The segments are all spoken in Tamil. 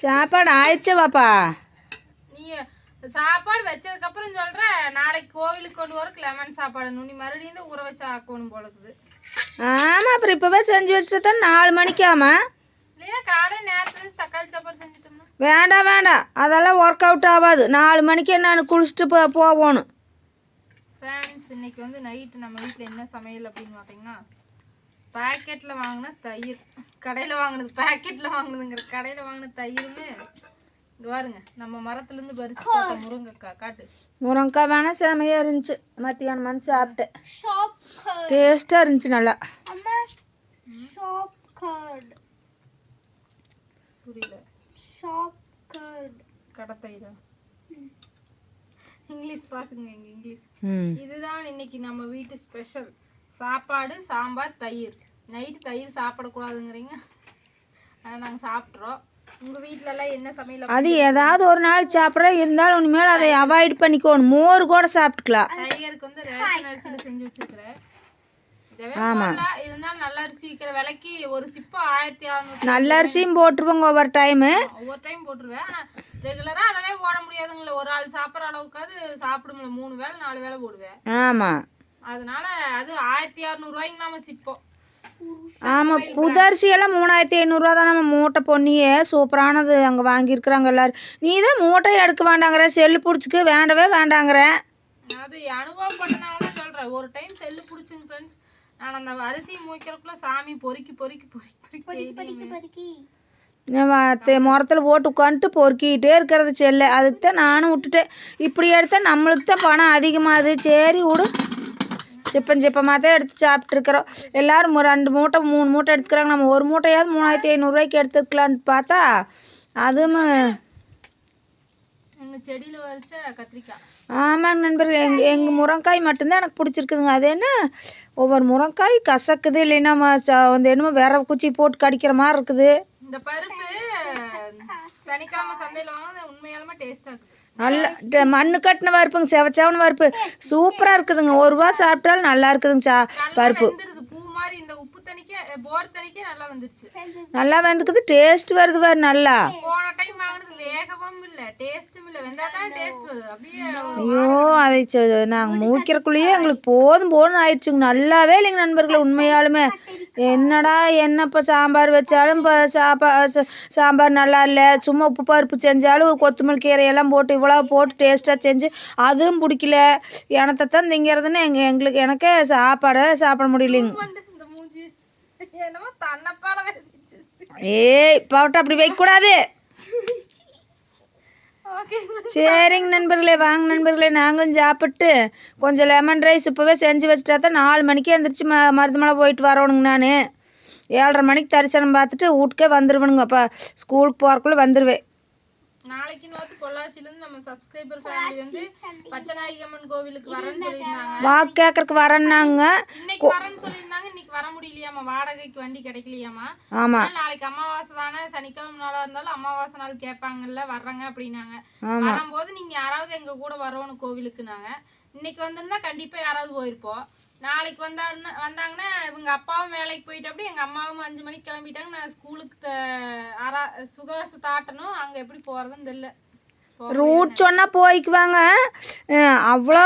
சாப்பாடு ஆயிடுச்சு பாப்பா. நீ சாப்பாடு வச்சதுக்கப்புறம் சொல்கிற நாளைக்கு கோவிலுக்கு கொண்டு வரக்கு லெமன் சாப்பாடு நுனி மறுபடியும் ஊற வச்சு ஆக்கணும் போலக்குது. ஆமாம், அப்புறம் இப்போவே செஞ்சு வச்சுட்டு தான் 4 மணிக்கு. ஆமாம், இல்லைன்னா காலையில் நேரத்தில் தக்காளி சாப்பாடு செஞ்சுட்டோம்னா. வேண்டாம் வேண்டாம், அதெல்லாம் ஒர்க் அவுட் ஆகாது. 4 மணிக்கே நான் குளிச்சுட்டு போகணும். ஃப்ரெண்ட்ஸ், இன்னைக்கு வந்து நைட்டு நம்ம வீட்டில் என்ன சமையல் அப்படின்னு பார்த்தீங்கன்னா, பேக்கெட்டில் வாங்கின தயிர், கடையில் வாங்கினது பேக்கெட்டில் வாங்கினதுங்கிற கடையில் வாங்கின தயிருமே இங்கே பாருங்க, நம்ம மரத்துலேருந்து பறிச்சு போட்ட முருங்கைக்காய். காட்டு முருங்கைக்காய் வேணால் செமையாக இருந்துச்சு. மத்தியானம் வந்து சாப்பிட்டேன், டேஸ்ட்டாக இருந்துச்சு நல்லா. புரியல. கடை தயிரா? இங்கிலீஷ் பார்த்துங்க, எங்கள் இங்கிலீஷ். இதுதான் இன்னைக்கு நம்ம வீட்டு ஸ்பெஷல் சாப்பாடு, சாம்பார், தயிர். நைட்டு தயிர் சாப்பிடக்கூடாதுங்கிறீங்க, நாங்கள் சாப்பிட்றோம். உங்கள் வீட்டிலலாம் என்ன சமையல்? அது ஏதாவது ஒரு நாளைக்கு சாப்பிட்ற இருந்தாலும் இனிமேல் அதை அவாய்ட் பண்ணிக்கணும். மோர் கூட சாப்பிட்டுக்கலாம். டைகருக்கு வந்து ரேஷன் அரிசியில் செஞ்சு வச்சுருக்கிறேன். ஆமாம், இருந்தாலும் நல்ல அரிசி விற்கிற விலைக்கு ஒரு சிப்பு 1600. நல்ல அரிசியும் போட்டுருவோங்க ஒவ்வொரு டைம் போட்டுருவேன். ஆனால் ரெகுலராக அதவே போட முடியாதுங்களே. ஒரு ஆள் சாப்பிட்ற அளவுக்காவது சாப்பிடுங்கள. 3 வேளை 4 வேளை போடுவேன். ஆமாம், அதனால அது 1600 ரூபாய்க்கு நாம சிப்போம். ஆமாம், புது அரிசியெல்லாம் 3500 தான். நம்ம மூட்டை பொன்னியே சூப்பரானது அங்கே வாங்கியிருக்கிறாங்க எல்லோரும். நீ தான் மூட்டை எடுக்க வேண்டாங்கிற, செல்லு பிடிச்சிக்கு வேண்டவே வேண்டாங்கிற. அது அனுபவம் பண்ணனால தான் சொல்கிறேன். ஒரு டைம் செல்லு பிடிச்சுங்க ஃப்ரெண்ட்ஸ். நான் அந்த அரிசி மூய்க்கிறதுக்குள்ள சாமி பொறுக்கி பொறுக்கி முரத்தில் போட்டு உட்காந்துட்டு பொறுக்கிட்டே இருக்கிறது செல்லை. அதுக்கு தான் நானும் விட்டுட்டேன். இப்படி எடுத்தால் நம்மளுக்கு தான் பணம் அதிகமாகுது. சரி விடு, சிப்பமாக தான் எடுத்து சாப்பிட்ருக்குறோம். எல்லோரும் 2 மூட்டை 3 மூட்டை எடுத்துக்கிறாங்க. நம்ம ஒரு மூட்டையாவது 3500 எடுத்துக்கலான்னு பார்த்தா அதுவும் எங்கள் செடியில் வரைச்ச கத்திரிக்காய். ஆமாங்க நண்பர்கள், எங்கள் முருங்காய் மட்டும்தான் எனக்கு பிடிச்சிருக்குதுங்க. அது என்ன, ஒவ்வொரு முருங்காய் கசக்குது, இல்லைன்னா வந்து என்னமோ வேற குச்சி போட்டு கடிக்கிற மாதிரி இருக்குது. இந்த பருப்பு சனிக்கிழமை சந்தையில் வாங்கினது உண்மையாலுமே டேஸ்ட்டாக இருக்குது. நல்ல மண்ணு கட்டின பருப்புங்க, செவச்சவன பருப்பு சூப்பராக இருக்குதுங்க. 1 ரூபா சாப்பிட்டாலும் நல்லா இருக்குதுங்க பருப்பு. பூ மாதிரி இந்த உப்பு தண்ணிக்கே போர் தண்ணிக்கே நல்லா வந்துருச்சு. நல்லா வந்துக்குது, டேஸ்ட் வருது பாரு நல்லா. போன டைம் வாங்கினது வேகவும் இல்லை, டேஸ்ட்டும் இல்லை. வெந்தாதான் டேஸ்ட் வருது அப்படியே. ஐயோ, அதை நாங்கள் மூக்கிறக்குள்ளேயே எங்களுக்கு போதும் போதும் ஆயிடுச்சுங்க. நல்லாவே இல்லைங்க நண்பர்களே, உண்மையாலுமே. என்னடா என்னப்போ சாம்பார் வச்சாலும் இப்போ சாம்பார் நல்லா இல்லை. சும்மா உப்பு பருப்பு செஞ்சாலும் கொத்தமல்லி கீரையெல்லாம் போட்டு இவ்வளோ போட்டு டேஸ்ட்டாக செஞ்சு அதுவும் பிடிக்கல. எனத்தைத்தான் திங்கிறதுன்னு எனக்கே சாப்பிட முடியலைங்க. ஏய் பவுட்டை அப்படி வைக்கக்கூடாது. சரிங்க நண்பர்களே, வாங்க நண்பர்களே, நாங்களும் சாப்பிட்டு கொஞ்சம் லெமன் ரைஸ் இப்போவே செஞ்சு வச்சுட்டா தான் 4 மணிக்கே எழுந்திரிச்சு மருதமலை போயிட்டு வரணுங்க. நான் 7:30 மணிக்கு தரிசனம் பார்த்துட்டு வீட்டுக்கே வந்துடுவேனுங்க. அப்போ ஸ்கூலுக்கு போகிறக்குள்ளே வந்துடுவேன். நாளைக்குன்னு பார்த்து பொள்ளாச்சியிலேருந்து நம்ம சப்ஸ்கிரைபர் ஃபேமிலி வந்து பச்சநாயகி அம்மன் கோவிலுக்கு வரேன்னு சொல்லியிருந்தாங்க. வாக்கு கேட்கறக்கு வரேன்னாங்க. இன்னைக்கு வரேன்னு சொல்லியிருந்தாங்க. இன்னைக்கு வர முடியலையாமா, வாடகைக்கு வண்டி கிடைக்கலையாமா. ஆமாம், நாளைக்கு அமாவாசை தானே, சனிக்கிழமை நாளாக இருந்தாலும் அமாவாசை நாள் கேட்பாங்கல்ல, வர்றாங்க அப்படின்னாங்க. வரும்போது நீங்கள் யாராவது எங்கள் கூட வரணும் கோவிலுக்குனாங்க. இன்னைக்கு வந்திருந்தா கண்டிப்பாக யாராவது போயிருப்போம். நாளைக்கு வந்தாங்கன்னா இவங்க அப்பாவும் வேலைக்கு போயிட்டு அப்படி எங்கள் அம்மாவும் 5 மணிக்கு கிளம்பிட்டாங்க. நான் ஸ்கூலுக்கு சுகவாசத்தை ஆட்டணும். அங்கே எப்படி போகிறதுன்னு தெரியல. ரூட் சொன்னால் போய்க்குவாங்க. அவ்வளோ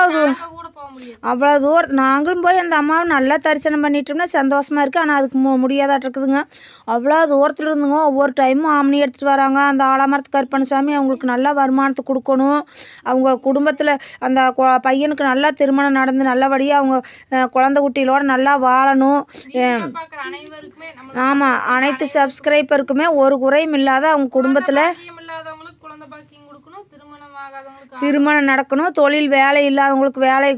தூரம் நாங்களும் போய் அந்த அம்மாவை நல்லா தரிசனம் பண்ணிட்டோம்னா சந்தோஷமாக இருக்குது. ஆனால் அதுக்கு முடியாதாட்டு இருக்குதுங்க. அவ்வளோ தூரத்தில் இருந்துங்க ஒவ்வொரு டைமும் ஆம்னி எடுத்துகிட்டு வராங்க. அந்த ஆலமரத்து கருப்பணசாமி அவங்களுக்கு நல்லா வருமானத்தை கொடுக்கணும். அவங்க குடும்பத்தில் அந்த பையனுக்கு நல்லா திருமணம் நடந்து நல்லபடியாக அவங்க குழந்தை குட்டிகளோடு நல்லா வாழணும். ஆமாம், அனைத்து சப்ஸ்கிரைபருக்குமே ஒரு குறையும் இல்லாத அவங்க குடும்பத்தில் திருமணம் நடக்கணும். தொழில் வேலை இல்லாதவங்களுக்கு வேலை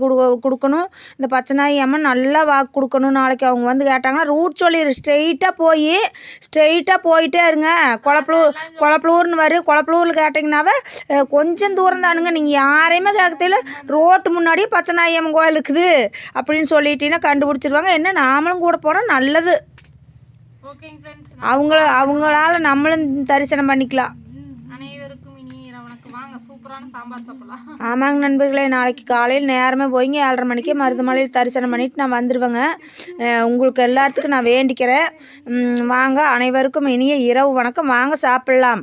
கொடுக்கணும். இந்த பச்சநாயகி அம்மன் நல்லா வாக்கு கொடுக்கணும். நாளைக்கு அவங்க வந்து கேட்டாங்கன்னா ரூட் சொல்லிடு. ஸ்ட்ரெயிட்டாக போயிட்டே இருங்க. குளப்பலூர்னு குளப்பலூரில் கேட்டிங்கன்னாவே கொஞ்சம் தூரம் தானுங்க. நீங்கள் யாரையுமே கேட்கல, ரோட்டு முன்னாடியே பச்சநாயகி அம்மன் கோயில் இருக்குது அப்படின்னு சொல்லிட்டீங்கன்னா கண்டுபிடிச்சிருவாங்க. என்ன நாமளும் கூட போனால் நல்லது. அவங்களால நம்மளும் தரிசனம் பண்ணிக்கலாம். ஆமாங்க நண்பர்களே, நாளைக்கு காலையில் நேரமே போய்ங்க 7:30 மணிக்கே மருதமலையில் தரிசனம் பண்ணிவிட்டு நான் வந்துடுவேங்க. உங்களுக்கு எல்லாத்துக்கும் நான் வேண்டிக்கிறேன். வாங்க, அனைவருக்கும் இனிய இரவு வணக்கம். வாங்க சாப்பிட்லாம்.